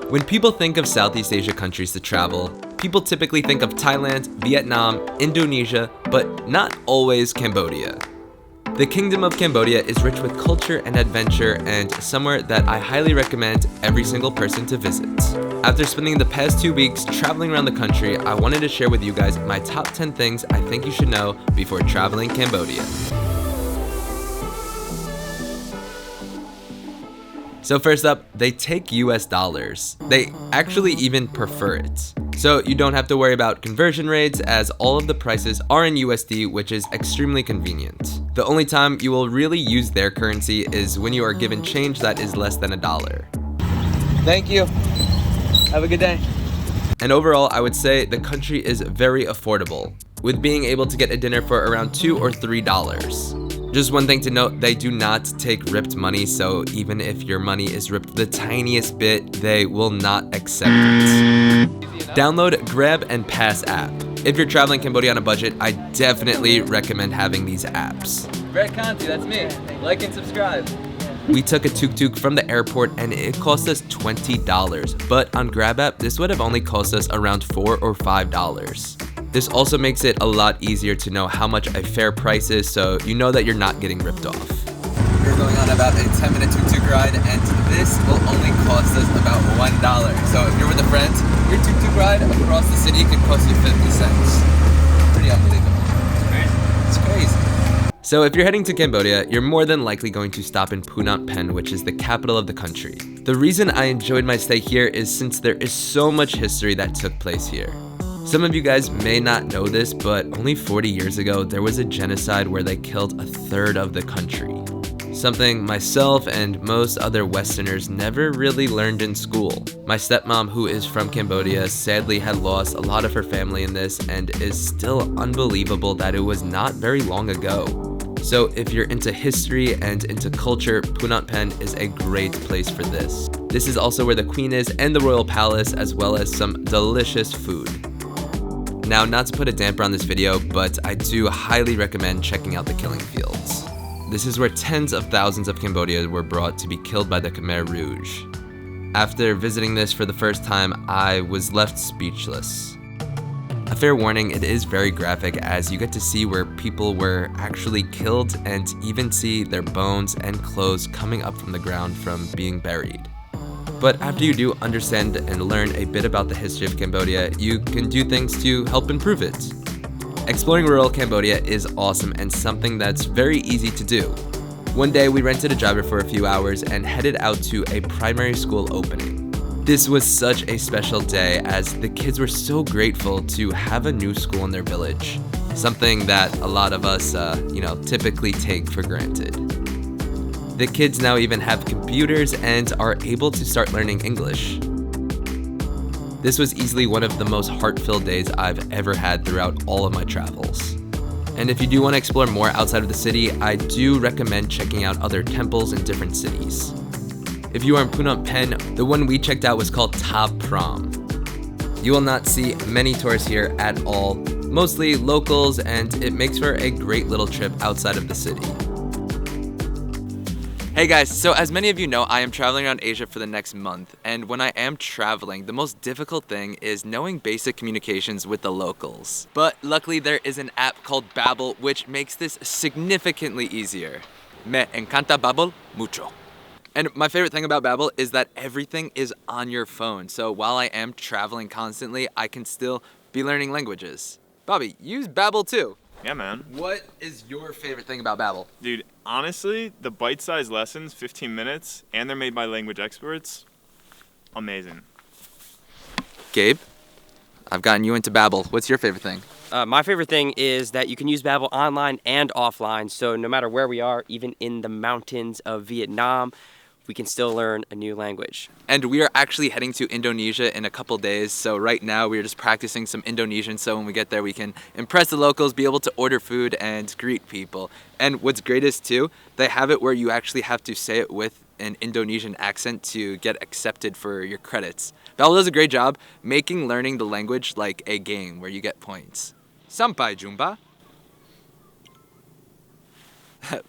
When people think of Southeast Asia countries to travel, people typically think of Thailand, Vietnam, Indonesia, but not always Cambodia. The Kingdom of Cambodia is rich with culture and adventure and somewhere that I highly recommend every single person to visit. After spending the past 2 weeks traveling around the country, I wanted to share with you guys my top 10 things I think you should know before traveling Cambodia. So first up, they take US dollars. They actually even prefer it. So you don't have to worry about conversion rates as all of the prices are in USD, which is extremely convenient. The only time you will really use their currency is when you are given change that is less than $1. Thank you. Have a good day. And overall, I would say the country is very affordable, with being able to get a dinner for around $2 or $3. Just one thing to note, they do not take ripped money, so even if your money is ripped the tiniest bit, they will not accept it. Download Grab and Pass app. If you're traveling Cambodia on a budget, I definitely recommend having these apps. Brett Conti, that's me. Like and subscribe. We took a tuk-tuk from the airport and it cost us $20, but on Grab app, this would have only cost us around $4 or $5. This also makes it a lot easier to know how much a fair price is, so you know that you're not getting ripped off. We're going on about a 10-minute tuk-tuk ride, and this will only cost us about $1. So if you're with a friend, your tuk-tuk ride across the city could cost you 50 cents. Pretty unbelievable. It's crazy. So if you're heading to Cambodia, you're more than likely going to stop in Phnom Penh, which is the capital of the country. The reason I enjoyed my stay here is since there is so much history that took place here. Some of you guys may not know this, but only 40 years ago, there was a genocide where they killed a third of the country. Something myself and most other Westerners never really learned in school. My stepmom, who is from Cambodia, sadly had lost a lot of her family in this and is still unbelievable that it was not very long ago. So if you're into history and into culture, Phnom Penh is a great place for this. This is also where the Queen is and the Royal Palace, as well as some delicious food. Now, not to put a damper on this video, but I do highly recommend checking out the killing fields. This is where tens of thousands of Cambodians were brought to be killed by the Khmer Rouge. After visiting this for the first time, I was left speechless. A fair warning, it is very graphic as you get to see where people were actually killed and even see their bones and clothes coming up from the ground from being buried. But after you do understand and learn a bit about the history of Cambodia, you can do things to help improve it. Exploring rural Cambodia is awesome and something that's very easy to do. One day we rented a driver for a few hours and headed out to a primary school opening. This was such a special day as the kids were so grateful to have a new school in their village, something that a lot of us, typically take for granted. The kids now even have computers and are able to start learning English. This was easily one of the most heart-filled days I've ever had throughout all of my travels. And if you do want to explore more outside of the city, I do recommend checking out other temples in different cities. If you are in Phnom Penh, the one we checked out was called Ta Prohm. You will not see many tourists here at all, mostly locals, and it makes for a great little trip outside of the city. Hey guys, so as many of you know, I am traveling around Asia for the next month, and when I am traveling, the most difficult thing is knowing basic communications with the locals. But luckily there is an app called Babbel which makes this significantly easier. Me encanta Babbel mucho. And my favorite thing about Babbel is that everything is on your phone, so while I am traveling constantly, I can still be learning languages. Bobby, use Babbel too. Yeah, man. What is your favorite thing about Babbel? Dude, honestly, the bite-sized lessons, 15 minutes, and they're made by language experts, amazing. Gabe, I've gotten you into Babbel. What's your favorite thing? My favorite thing is that you can use Babbel online and offline, so no matter where we are, even in the mountains of Vietnam, we can still learn a new language. And we are actually heading to Indonesia in a couple days, so right now we're just practicing some Indonesian, so when we get there we can impress the locals, be able to order food and greet people. And what's great is too, they have it where you actually have to say it with an Indonesian accent to get accepted for your credits. Babbel does a great job making learning the language like a game where you get points. Sampai jumpa.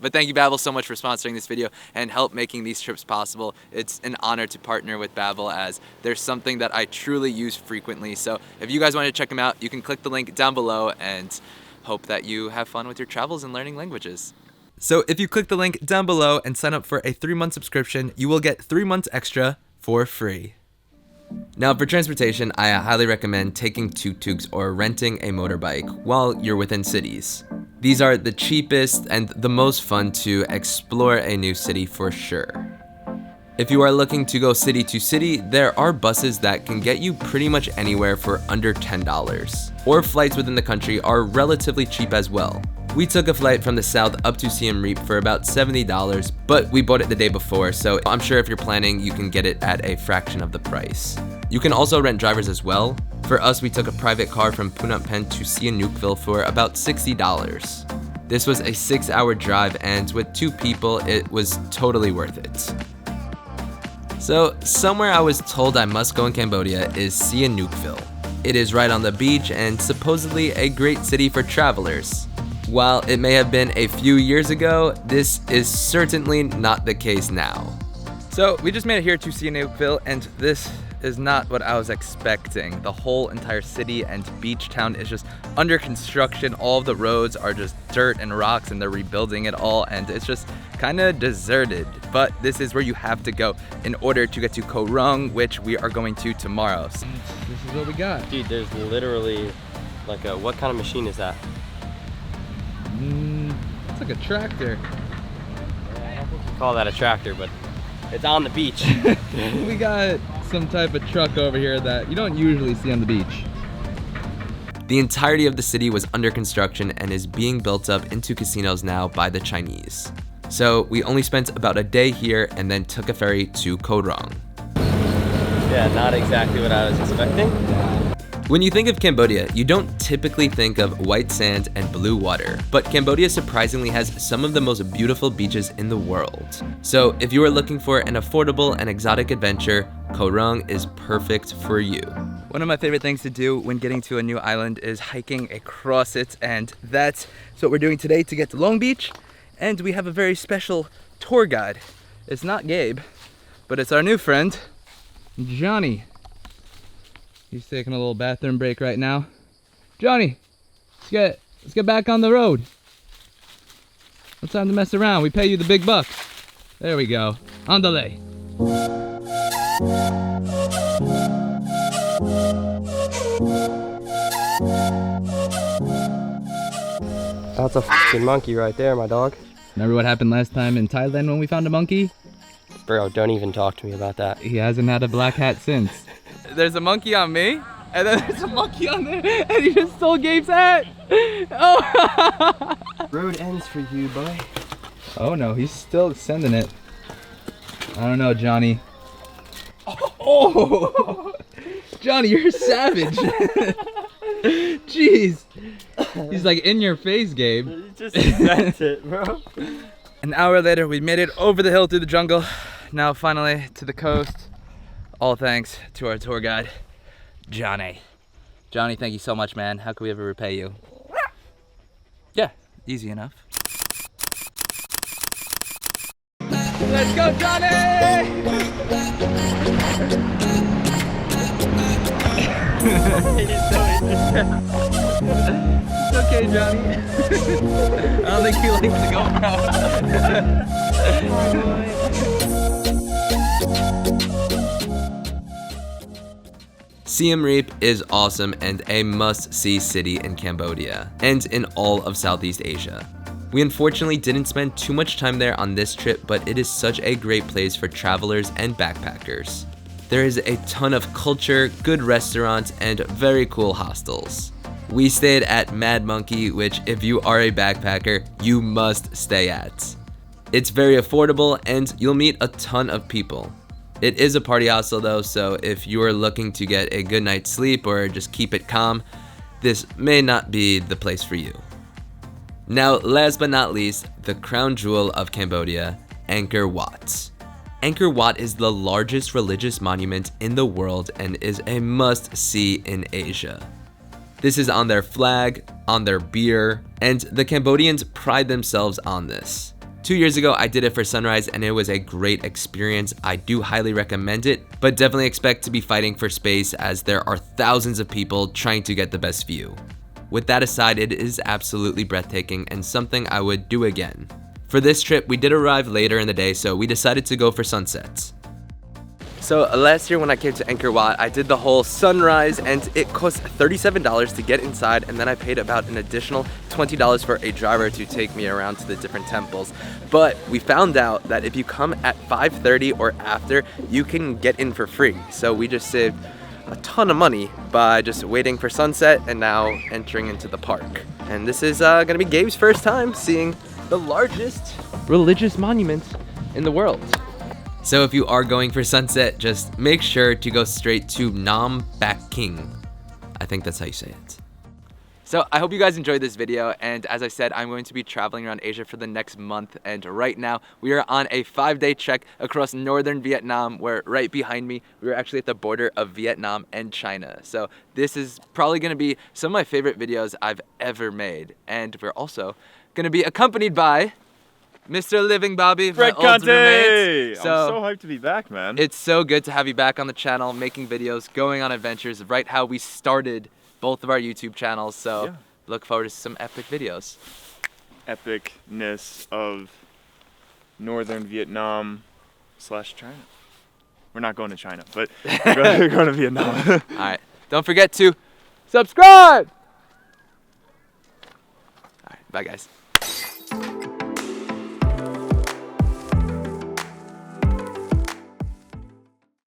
But thank you, Babbel, so much for sponsoring this video and help making these trips possible. It's an honor to partner with Babbel, as there's something that I truly use frequently. So if you guys want to check them out, you can click the link down below, and hope that you have fun with your travels and learning languages. So if you click the link down below and sign up for a 3-month subscription, you will get 3 months extra for free. Now, for transportation, I highly recommend taking tuk-tuks or renting a motorbike while you're within cities. These are the cheapest and the most fun to explore a new city for sure. If you are looking to go city to city, there are buses that can get you pretty much anywhere for under $10. Or flights within the country are relatively cheap as well. We took a flight from the south up to Siem Reap for about $70, but we bought it the day before, so I'm sure if you're planning, you can get it at a fraction of the price. You can also rent drivers as well. For us, we took a private car from Phnom Penh to Sihanoukville for about $60. This was a 6-hour drive, and with 2 people, it was totally worth it. So, somewhere I was told I must go in Cambodia is Sihanoukville. It is right on the beach and supposedly a great city for travelers. While it may have been a few years ago, this is certainly not the case now. So we just made it here to Sihanoukville, and this is not what I was expecting. The whole entire city and beach town is just under construction. All of the roads are just dirt and rocks, and they're rebuilding it all, and it's just kind of deserted. But this is where you have to go in order to get to Koh Rong, which we are going to tomorrow. So this is what we got. Dude, there's literally like a, what kind of machine is that? It's like a tractor. Call that a tractor, but it's on the beach. We got some type of truck over here that you don't usually see on the beach. The entirety of the city was under construction and is being built up into casinos now by the Chinese. So we only spent about a day here and then took a ferry to Koh Rong. Yeah, not exactly what I was expecting. When you think of Cambodia, you don't typically think of white sand and blue water, but Cambodia surprisingly has some of the most beautiful beaches in the world. So if you are looking for an affordable and exotic adventure, Koh Rong is perfect for you. One of my favorite things to do when getting to a new island is hiking across it, and that's what we're doing today to get to Long Beach. And we have a very special tour guide. It's not Gabe, but it's our new friend, Johnny. He's taking a little bathroom break right now. Johnny, let's get back on the road. No time to mess around. We pay you the big bucks. There we go. Andale. That's a fucking monkey right there, my dog. Remember what happened last time in Thailand when we found a monkey? Bro, don't even talk to me about that. He hasn't had a black hat since. There's a monkey on me, and then there's a monkey on there, and he just stole Gabe's hat. Oh! Road ends for you, boy. Oh no, he's still sending it. I don't know, Johnny. Oh! Johnny, you're savage. Jeez. He's like in your face, Gabe. You just sent it, bro. An hour later, we made it over the hill through the jungle. Now finally to the coast. All thanks to our tour guide, Johnny. Johnny, thank you so much, man. How can we ever repay you? Yeah, easy enough. Let's go, Johnny! It's okay, Johnny. I don't think he likes to go out. Siem Reap is awesome and a must-see city in Cambodia and in all of Southeast Asia. We unfortunately didn't spend too much time there on this trip, but it is such a great place for travelers and backpackers. There is a ton of culture, good restaurants, and very cool hostels. We stayed at Mad Monkey, which if you are a backpacker, you must stay at. It's very affordable and you'll meet a ton of people. It is a party hostel though, so if you are looking to get a good night's sleep or just keep it calm, this may not be the place for you. Now, last but not least, the crown jewel of Cambodia, Angkor Wat. Angkor Wat is the largest religious monument in the world and is a must-see in Asia. This is on their flag, on their beer, and the Cambodians pride themselves on this. 2 years ago, I did it for sunrise and it was a great experience. I do highly recommend it, but definitely expect to be fighting for space as there are thousands of people trying to get the best view. With that aside, it is absolutely breathtaking and something I would do again. For this trip, we did arrive later in the day, so we decided to go for sunsets. So last year when I came to Angkor Wat, I did the whole sunrise and it cost $37 to get inside, and then I paid about an additional $20 for a driver to take me around to the different temples. But we found out that if you come at 5:30 or after, you can get in for free. So we just saved a ton of money by just waiting for sunset and now entering into the park. And this is gonna be Gabe's first time seeing the largest religious monument in the world. So if you are going for sunset, just make sure to go straight to Phnom Penh. I think that's how you say it. So I hope you guys enjoyed this video, and as I said, I'm going to be traveling around Asia for the next month, and right now we are on a 5-day trek across northern Vietnam, where right behind me we're actually at the border of Vietnam and China. So this is probably going to be some of my favorite videos I've ever made, and we're also going to be accompanied by Mr. Living Bobby, my old Conti! roommate. I'm so hyped to be back, man. It's so good to have you back on the channel, making videos, going on adventures, right how we started both of our YouTube channels. So Yeah. look forward to some epic videos. Epicness of northern Vietnam / China. We're not going to China, but we're going to Vietnam. All right, don't forget to subscribe. All right, bye guys.